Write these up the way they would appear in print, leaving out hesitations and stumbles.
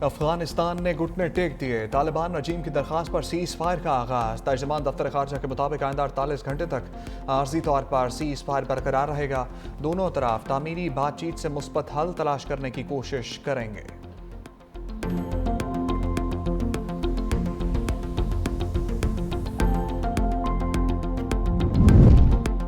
अफगानिस्तान ने घुटने टेक दिए। तालिबान रजीम की दरखास्त पर सीज फायर का आगाज। तर्जमान दफ्तर खारजा के मुताबिक आइंदा 48 घंटे तक आर्जी तौर पर सीज फायर बरकरार रहेगा। दोनों तरफ तामीरी बातचीत से मुस्बत हल तलाश करने की कोशिश करेंगे।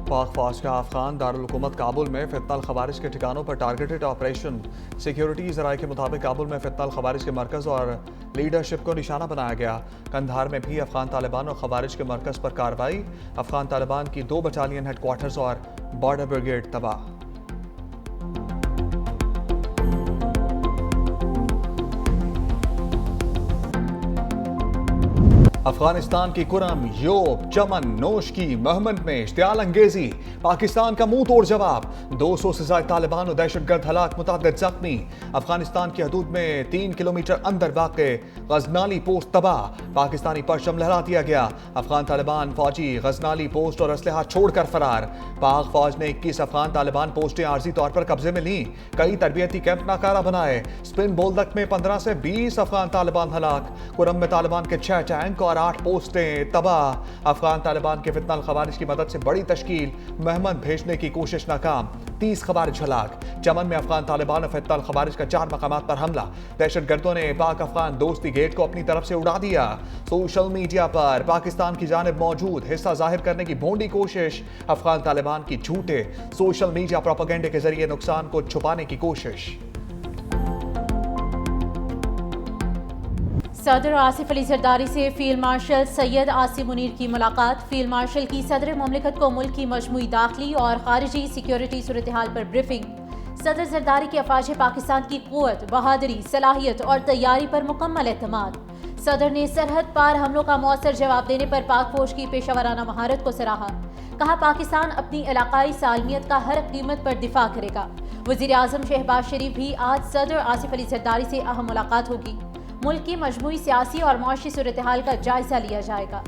पाक फौज का अफगान दारुल-हुकूमत काबुल में फितनल खवारिज के ठिकानों पर टारगेटेड ऑपरेशन। सिक्योरिटी ज़राए के मुताबिक काबुल में फितनल खवारिज के मरकज़ और लीडरशिप को निशाना बनाया गया। कंधार में भी अफगान तालिबान और खवारिज के मरकज़ पर कार्रवाई। अफगान तालिबान की 2 बटालियन हेडक्वार्टर्स और बॉर्डर ब्रिगेड तबाह। अफगानिस्तान की कुरम, योब, चमन, नोश की मोहम्मद में इश्तियाल अंगेजी। पाकिस्तान का मुंह तोड़ जवाब। 200 से ज्यादा तालिबान और दहशतगर्द हलाक, मुतअद्दिद जख्मी। अफगानिस्तान की हदूद में 3 किलोमीटर अंदर वाक़े गजनाली पोस्ट तबाह। पाकिस्तानी परचम लहरा दिया गया। अफगान तालिबान फौजी गजनाली पोस्ट और असलहा छोड़कर फरार। पाक फौज ने 21 अफगान तालिबान पोस्टें आर्जी तौर पर कब्जे में ली। कई तरबियती कैंप नाकारा बनाए। स्पिन बोल्दक में 15 से 20 अफगान तालिबान हलाक। कुरम में तालिबान के 6 टैंक और 8 पोस्टें तबाह। अफगान तालिबान के फितनल खवारिज की मदद से बड़ी तश्कील महमद भेजने की कोशिश नाकाम। 30 खवारिज हलाक। चमन में अफगान तालिबान और फितनल खवारिज का 4 मकामात पर हमला। दहशतगर्दों ने पाक अफगान दोस्ती गेट को अपनी तरफ से उड़ा दिया। सोशल मीडिया पर पाकिस्तान की जानिब मौजूद हिस्सा जाहिर करने की भोंडी कोशिश। अफगान तालिबान की झूठे सोशल मीडिया प्रोपेगेंडे के जरिए नुकसान को छुपाने की कोशिश। सदर आसिफ अली जरदारी से फील्ड मार्शल सैयद आसिम मुनीर की मुलाकात। फील्ड मार्शल की सदर मुमलिकत को मुल्क की मजमूई दाखिली और खारिजी सिक्योरिटी सूरत हाल पर ब्रीफिंग। सदर जरदारी के अफवाज पाकिस्तान की क़ुव्वत, बहादुरी, सलाहियत और तैयारी पर मुकम्मल एतमाद। सदर ने सरहद पार हमलों का मौसर जवाब देने पर पाक फौज की पेशावराना महारत को सराहा। कहा पाकिस्तान अपनी इलाकाई सालमियत का हर कीमत पर दिफा करेगा। वज़ीर आज़म शहबाज शरीफ भी आज सदर आसिफ अली जरदारी से अहम मुलाकात होगी। मुल्क की मजमूई सियासी और मुआशी सूरत हाल का जायजा लिया जाएगा।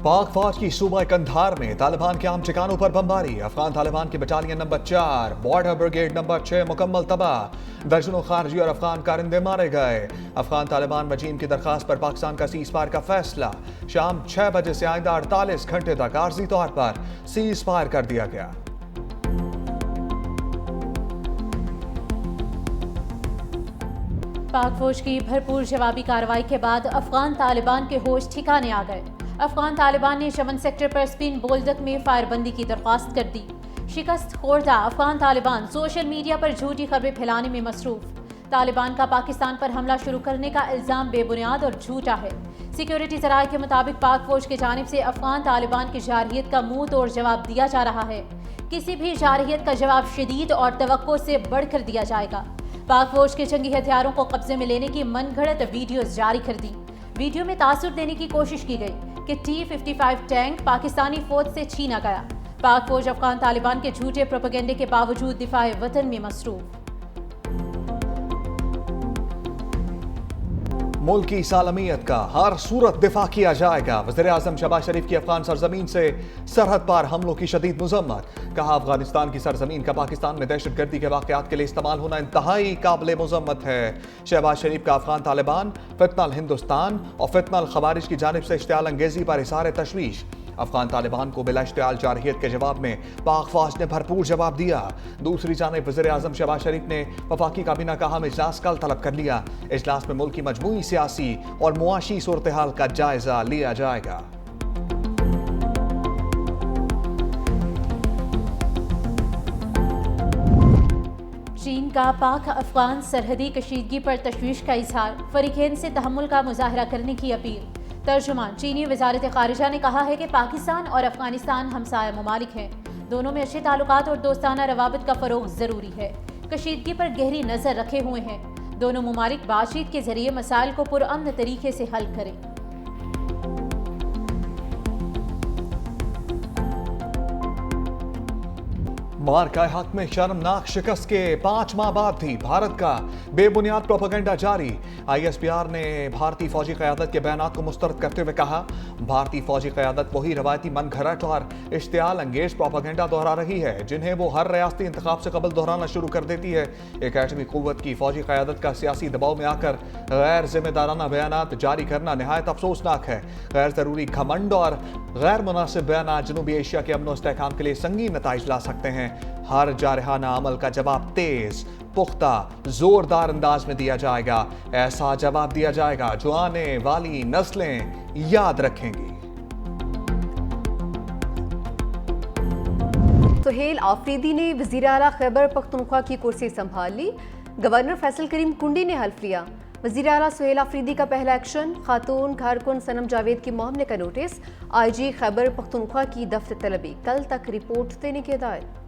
पाक फौज की सूबा कंधार में तालिबान के आम ठिकानों पर बमबारी। अफगान तालिबान की battalion number 4, border brigade number 6 मुकम्मल तबाह। दर्जनों खारजी और अफगान कारिंदे मारे गए। अफगान तालिबान रजीम की दरखास्त पर पाकिस्तान का सीज फायर का फैसला। शाम 6 बजे से आइंदा 48 घंटे तक आर्जी तौर पर सीज फायर कर दिया गया। पाक फौज की भरपूर जवाबी कार्रवाई के बाद अफगान तालिबान के होश ठिकाने आ गए। अफगान तालिबान ने चमन सेक्टर पर स्पिन बोल्दक में फायरबंदी की दरख्वास्त कर दी। शिकस्त खोरदा अफगान तालिबान सोशल मीडिया पर झूठी खबरें फैलाने में मसरूफ। तालिबान का पाकिस्तान पर हमला शुरू करने का इल्जाम बेबुनियाद और झूठा है। सिक्योरिटी ज़राए के मुताबिक पाक फौज की जानिब से अफगान तालिबान की जारहियत का मुंह तोड़ जवाब दिया जा रहा है। किसी भी जारहियत का जवाब शदीद और तवक्को से बढ़कर दिया जाएगा। पाक फौज के जंगी हथियारों को कब्जे में लेने की मनगढ़ंत वीडियोस जारी कर दी। वीडियो में तासुर देने की कोशिश की गई कि T-55 टैंक पाकिस्तानी फौज से छीना गया। पाक फौज अफगान तालिबान के झूठे प्रोपेगेंडे के बावजूद दिफाए वतन में मसरूफ। मुल्क की सालमियत का हर सूरत दिफा किया जाएगा। वज़ीर आज़म शहबाज शरीफ की अफगान सरजमीन से सरहद पार हमलों की शदीद मुज़म्मत। कहा अफगानिस्तान की सरजमीन का पाकिस्तान में दहशतगर्दी के वाक़यात के लिए इस्तेमाल होना इंतहाई काबिल मुज़म्मत है। शहबाज शरीफ का अफगान तालिबान, फितनल हिंदुस्तान और फितनल खवारिज की जानिब से इश्तियाल अंगेजी पर इज़हार तशवीश। अफगान तालिबान को बिला इश्तियाल जारहियत के जवाब में पाक फौज ने भरपूर जवाब दिया। दूसरी जानिब वज़ीर आज़म शहबाज शरीफ ने वफाकी काबीना का अहम इजलास कल तलब कर लिया। इजलास में मुल्क की मजमूई सियासी और मुआशी सूरत हाल का जायजा लिया जाएगा। चीन का पाक अफगान सरहदी कशीदगी पर तशवीश का इजहार। फरीकैन से तहम्मुल का मुजाहरा करने की अपील। तर्जुमान चीनी वजारत खारिजा ने कहा है कि पाकिस्तान और अफगानिस्तान हमसाया ममालिक हैं। दोनों में अच्छे ताल्लुकात और दोस्ताना रवाबित का फ़रोग ज़रूरी है। कशीदगी पर गहरी नज़र रखे हुए हैं। दोनों ममालिक बातचीत के जरिए मसाइल को पुरअमन तरीके से हल करें। मार्का हक में शर्मनाक शिकस्त के 5 माह बाद थी भारत का बेबुनियाद प्रोपेगेंडा जारी। आईएसपीआर ने भारतीय फौजी क़यादत के बयानात को मुस्तरद करते हुए कहा, भारतीय फौजी क़यादत वही रवायती मन घड़त और इश्तियाल अंगेज प्रोपेगेंडा दोहरा रही है जिन्हें वो हर रियासती इंतखाब से कबल दोहराना शुरू कर देती है। एक एटमी क़ुव्वत की फौजी क़यादत का सियासी दबाव में आकर गैर जिम्मेदाराना बयानात जारी करना नहायत अफसोसनाक है। गैर ज़रूरी घमंड और गैर मुनासिब बयानात जनूबी एशिया के अमन व इस्तेहकाम के लिए संगीन नताइज ला सकते हैं। हर जारहाना अमल का जवाब तेज, पुख्ता, जोरदार अंदाज में दिया जाएगा। ऐसा जवाब दिया जाएगा जो आने वाली नस्लें याद रखेंगी। सुहेल आफरीदी ने वज़ीर आला खैबर पख्तूनख्वा की कुर्सी संभाल ली। गवर्नर फैसल करीम कुंडी ने हल्फ लिया। वज़ीर आला सुहेल आफरीदी का पहला एक्शन, खातून कारकुन सनम जावेद के मामले का नोटिस। IG खैबर पख्तूनख्वा की दफ्तर तलबी, कल तक रिपोर्ट देने की हिदायत।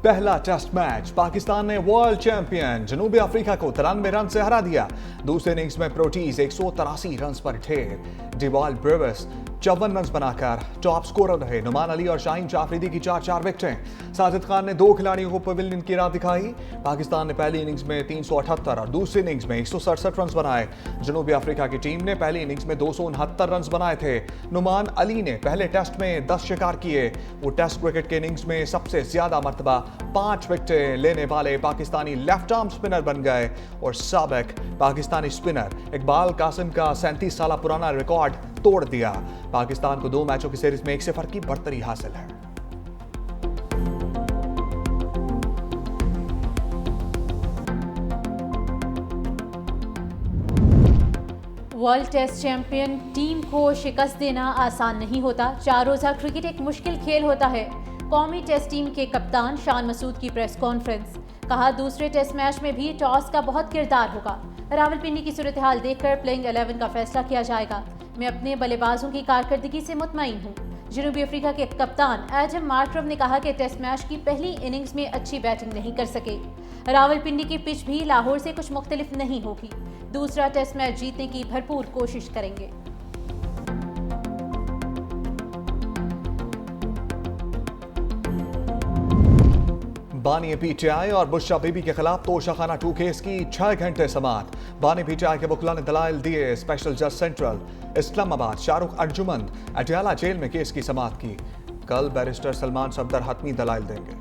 पहला टेस्ट मैच पाकिस्तान ने वर्ल्ड चैंपियन जनूबी अफ्रीका को 93 रन से हरा दिया। दूसरे इनिंग्स में प्रोटीज 183 रन पर ढेर। डिवाल ब्रेविस 54 रन बनाकर टॉप स्कोरर रहे। नुमान अली और शाहीन आफरीदी की 4-4 विकेटें। साजिद खान ने 2 खिलाड़ियों को पवेलियन की राह दिखाई। पाकिस्तान ने पहली इनिंग्स में 378 और दूसरी इनिंग्स में 167 रन बनाए। जनूबी अफ्रीका की टीम ने पहली इनिंग्स में 269 रन बनाए थे। नुमान अली ने पहले टेस्ट में 10 शिकार किए। वो टेस्ट क्रिकेट के इनिंग्स में सबसे ज्यादा मरतबा 5 विकेटें लेने वाले पाकिस्तानी लेफ्ट आर्म स्पिनर बन गए और साबिक पाकिस्तानी स्पिनर इकबाल कासिम का 37 साल पुराना रिकॉर्ड तोड़ दिया। पाकिस्तान को 2 मैचों की सीरीज में 1 सिफर की बढ़तरी हासिल है। वर्ल्ड टेस्ट चैंपियन टीम को शिकस्त देना आसान नहीं होता। 4 रोज़ा क्रिकेट एक मुश्किल खेल होता है। कौमी टेस्ट टीम के कप्तान शान मसूद की प्रेस कॉन्फ्रेंस, कहा दूसरे टेस्ट मैच में भी टॉस का बहुत किरदार होगा। रावलपिंडी की सूरत हाल देखकर प्लेइंग 11 का फैसला किया जाएगा। मैं अपने बल्लेबाजों की कारकर्दगी से मुतमईन हूँ। जनूबी अफ्रीका के कप्तान एडम मार्करम ने कहा कि टेस्ट मैच की पहली इनिंग्स में अच्छी बैटिंग नहीं कर सके। रावलपिंडी की पिच भी लाहौर से कुछ मुख्तलिफ नहीं होगी। दूसरा टेस्ट मैच जीतने की भरपूर कोशिश करेंगे। बानी पीटीआई और बुशरा बीबी के खिलाफ तोशाखाना 2 केस की 6 घंटे समाअत। बानी पीटीआई के वकील ने दलाइल दिए। स्पेशल जज सेंट्रल इस्लामाबाद शाहरुख अर्जुमंद अटियाला जेल में केस की समाअत की। कल बैरिस्टर सलमान सफदर हतमी दलाइल देंगे।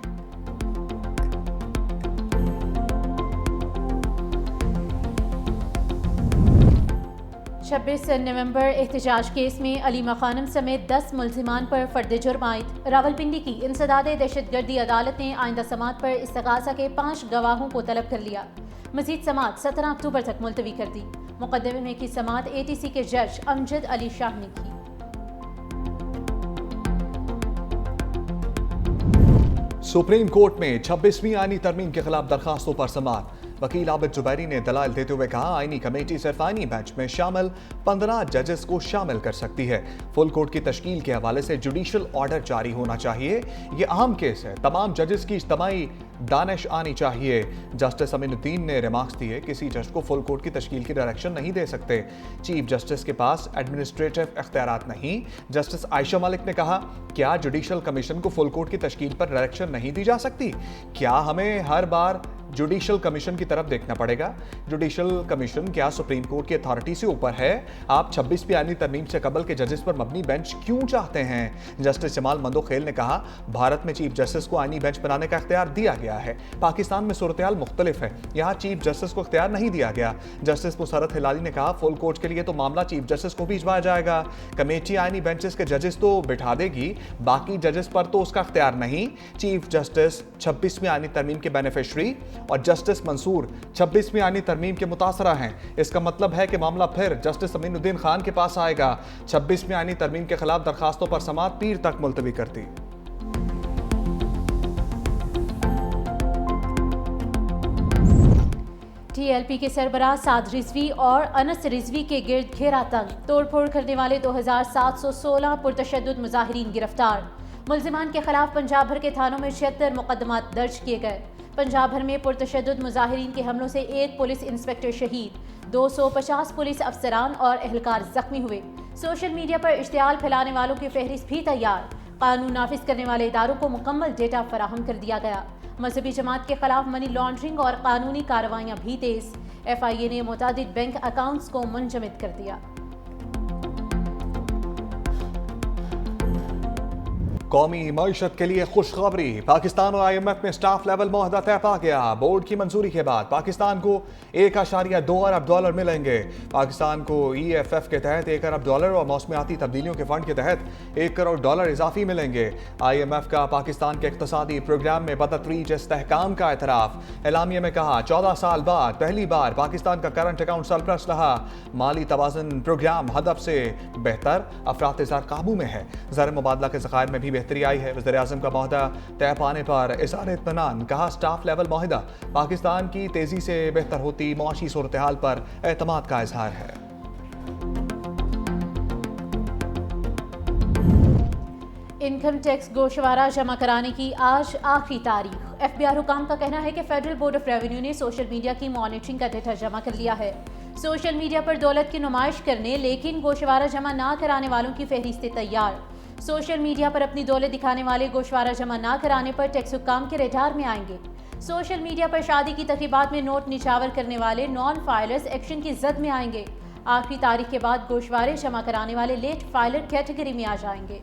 26 नवंबर एहतजाज केस में अलीमा खानम समेत 10 मुल्जिमान पर फर्द जुर्म आयद। रावलपिंडी की इंसदाद दहशतगर्दी अदालत ने आइंदा समाअत पर इस्तगासा के 5 गवाहों को तलब कर लिया। मजीद समाअत 17 अक्टूबर तक मुलतवी कर दी। मुकदमे में की समाअत ATC के जज अमजद अली शाह ने की। सुप्रीम कोर्ट में 26वीं आईनी तरमीम के खिलाफ दरखास्तों पर समाअत। वकील आबिद जुबैरी ने दलाइल देते हुए कहा, आईनी कमेटी सिर्फ आईनी बेंच में शामिल 15 जजेस को शामिल कर सकती है। फुल कोर्ट की तश्कील के हवाले से जुडिशल ऑर्डर जारी होना चाहिए। ये अहम केस है। तमाम जजेस की इज्तिमाई दानिश आनी चाहिए। जस्टिस अमीनुद्दीन ने रिमार्क्स दिए, किसी जज को फुल कोर्ट की तश्कील की डायरेक्शन नहीं दे सकते। चीफ जस्टिस के पास एडमिनिस्ट्रेटिव इख्तियारात नहीं। जस्टिस आयशा मलिक ने कहा, क्या जुडिशल कमीशन को फुल कोर्ट की तश्कील पर डायरेक्शन नहीं दी जा सकती? क्या हमें हर बार जुडिशल कमीशन की तरफ देखना पड़ेगा? जुडिशल कमीशन क्या सुप्रीम कोर्ट की अथॉरिटी से ऊपर है? आप 26वीं आईनी तरमीम से कबल के जजेस पर मबनी बेंच क्यों चाहते हैं? जस्टिस जमाल मंदोखेल ने कहा, भारत में चीफ जस्टिस को आईनी बेंच बनाने का इख्तियार दिया गया है। पाकिस्तान में सूरत-ए-हाल मुख्तलिफ है। यहाँ चीफ जस्टिस को इख्तियार नहीं दिया गया। जस्टिस मुसरत हिलाली ने कहा, फुल कोर्ट के लिए तो मामला चीफ जस्टिस को भिजवाया जाएगा। कमेटी आईनी बेंचेस के जजेस तो बिठा देगी, बाकी जजेस पर तो उसका इख्तियार नहीं। चीफ जस्टिस 26वीं आईनी तरमीम के बेनिफिशरी और जस्टिस मंसूर 26वीं आईनी तरमीम के मुतासरा हैं। इसका मतलब है कि मामला फिर जस्टिस अमीनुद्दीन खान के पास आएगा। 26वीं आईनी तरमीम के खिलाफ दरखास्तों पर समाअत पीर तक मुलतवी कर दी। TLP के सरबराह साद रिजवी और अनस रिजवी के गिर्द घेरा तंग। तोड़फोड़ करने वाले 2716 पुरतशद्दुद मुजाहिरीन गिरफ्तार। मुल्जिमान के खिलाफ पंजाब भर के थानों में 76 मुकदमात दर्ज किए गए। पंजाब भर में पुरतशद्दुद मुजाहिरीन के हमलों से 1 पुलिस इंस्पेक्टर शहीद, 250 पुलिस अफसरान और एहलकार जख्मी हुए। सोशल मीडिया पर इश्तियाल फैलाने वालों की फहरिस्त भी तैयार। कानून नाफिज करने वाले इदारों को मुकम्मल डेटा फराहम कर दिया गया। मजहबी जमात के खिलाफ मनी लॉन्ड्रिंग और कानूनी कार्रवाइयाँ भी तेज। FIA ने मुतादिद बैंक अकाउंट्स को मुंजमद कर दिया। कौमी मईशत के लिए खुशखबरी, पाकिस्तान और IMF में स्टाफ लेवल मुआहदा तय पा गया। बोर्ड की मंजूरी के बाद पाकिस्तान को $1.2 अरब मिलेंगे। पाकिस्तान को EFF के तहत $1 अरब और मौसमियाती तब्दीलियों के फंड के तहत $1 करोड़ इजाफी मिलेंगे। IMF का पाकिस्तान के इक्तसादी प्रोग्राम में बतदरीज इस्तेहकाम का एतराफ। एलामिया में कहा 14 साल बाद पहली बार पाकिस्तान का करंट अकाउंट सरप्लस रहा। माली तवाज़ुन प्रोग्राम हदफ से बेहतर, अफरात ज़र काबू में है। ज़र मुबादला के ज़खायर में भी बेहतरी आई है। वज़ीर-ए-आज़म का मुआहदा तय पाने पर इज़हार इत्मीनान, कहा स्टाफ लेवल मुआहदा पाकिस्तान की तेजी से बेहतर होती मुआशी सूरत हाल पर एतमाद का इजहार है। इनकम टैक्स गोशवारा जमा कराने की आज आखिरी तारीख। FBI हुकाम का कहना है कि फेडरल बोर्ड ऑफ रेवेन्यू ने सोशल मीडिया की मॉनिटरिंग का डेटा जमा कर लिया है। सोशल मीडिया पर दौलत की नुमाइश करने लेकिन गोशवारा जमा ना कराने वालों की फहरिस्तें तैयार। सोशल मीडिया पर अपनी दौलत दिखाने वाले गोशवारा जमा ना कराने पर टैक्स हुकाम के रेडार में आएंगे। सोशल मीडिया पर शादी की तकरीबात में नोट निछावर करने वाले नॉन फाइलर्स एक्शन की जद में आएंगे। आखिरी तारीख के बाद गोशवारे जमा कराने वाले लेट फाइलर कैटेगरी में आ जाएंगे।